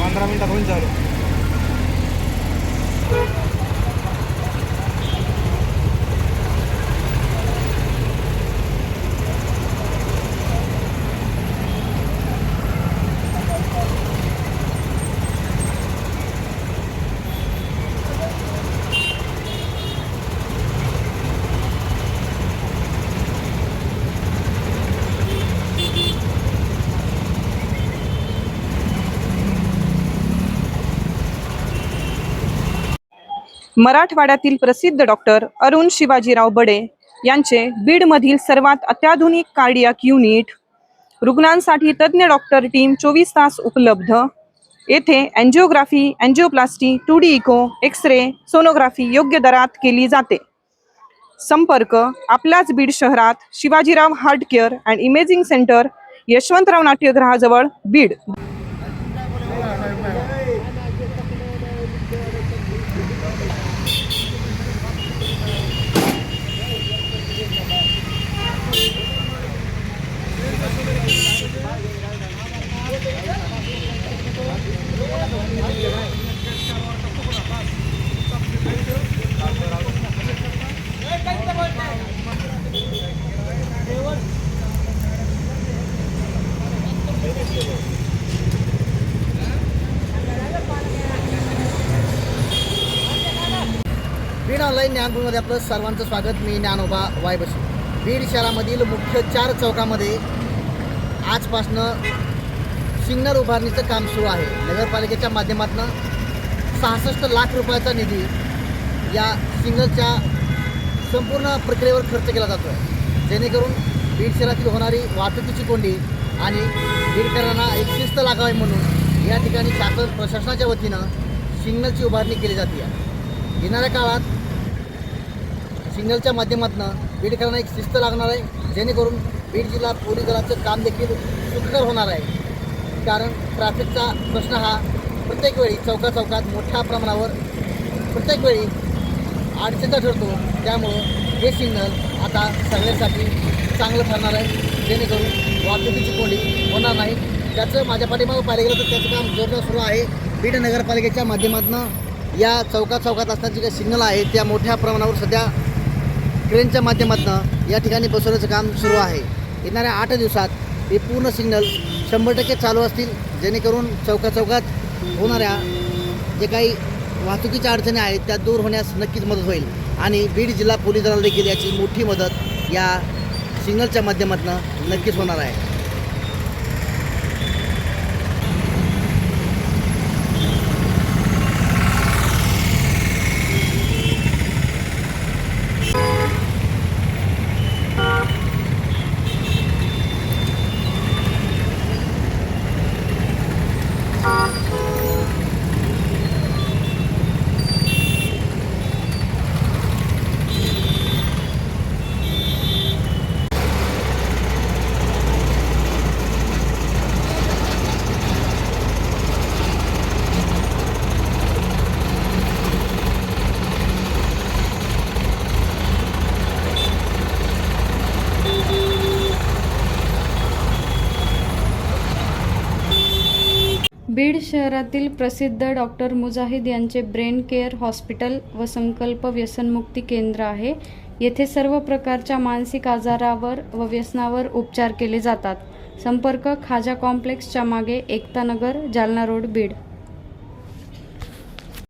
15 मिनिटात होऊन चालू. मराठवाड्यातील प्रसिद्ध डॉक्टर अरुण शिवाजीराव बडे यांचे बीडमधील सर्वात अत्याधुनिक कार्डियाक युनिट, रुग्णांसाठी तज्ज्ञ डॉक्टर टीम 24 तास उपलब्ध. येथे angiography, angioplasty, 2D echo, x-ray, sonography योग्य दरात केली जाते. संपर्क आपल्याच बीड शहरात Shivajirao heart care and imaging centre, Yashwantrao नाट्यगृहाजवळ, बीड. बीड ऑनलाईन ज्ञानभूमीमध्ये आपलं सर्वांचं स्वागत. मी ज्ञानोबा वायबशी. बीड शहरामधील मुख्य 4 चौकामध्ये आजपासनं सिग्नल उभारणीचं काम सुरू आहे. नगरपालिकेच्या माध्यमातून 66 लाख रुपयाचा निधी या सिग्नलच्या संपूर्ण प्रक्रियेवर खर्च केला जातो आहे, जेणेकरून बीड शहरातील होणारी वाहतुकीची कोंडी आणि बीडकरांना एक शिस्त लागावी म्हणून या ठिकाणी शासन प्रशासनाच्या वतीनं सिग्नलची उभारणी केली जाते आहे. येणाऱ्या काळात सिग्नलच्या माध्यमातून बीडकरांना एक शिस्त लागणार आहे, जेणेकरून बीड जिल्हा पोलीस दलाचं काम देखील सुखकर होणार आहे. कारण ट्रॅफिकचा प्रश्न हा प्रत्येक वेळी चौकात मोठ्या प्रमाणावर प्रत्येक वेळी अडचणीचा ठरतो. त्यामुळं हे सिग्नल आता सगळ्यांसाठी चांगलं ठरणार आहे, जेणेकरून वाहतुकीची कोंडी होणार नाही. त्याचं माझ्या पाठीमागं पाहिलं गेलं तर त्याचं काम जोरदार सुरू आहे. बीड नगरपालिकेच्या माध्यमातून या चौकात असणारी काही सिग्नल आहे त्या मोठ्या प्रमाणावर सध्या क्रेनच्या माध्यमातून या ठिकाणी बसवण्याचं काम सुरू आहे. येणाऱ्या 8 दिवसात हे पूर्ण सिग्नल 100% चालू असतील, जेणेकरून चौकात होणाऱ्या जे काही वाहतुकीच्या अडचणी आहेत त्या दूर होण्यास नक्कीच मदत होईल. आणि बीड जिल्हा पोलीस दलाला देखील याची मोठी मदत या सिग्नलच्या माध्यमातून नक्कीच होणार आहे. बीड शहरातील प्रसिद्ध डॉक्टर मुजाहिद यांचे ब्रेन केअर हॉस्पिटल व संकल्प व्यसनमुक्ती केंद्र आहे. येथे सर्व प्रकारच्या मानसिक आजारावर व व्यसनावर उपचार केले जातात. संपर्क खाजा कॉम्प्लेक्सच्या मागे, एकता नगर, जालना रोड, बीड.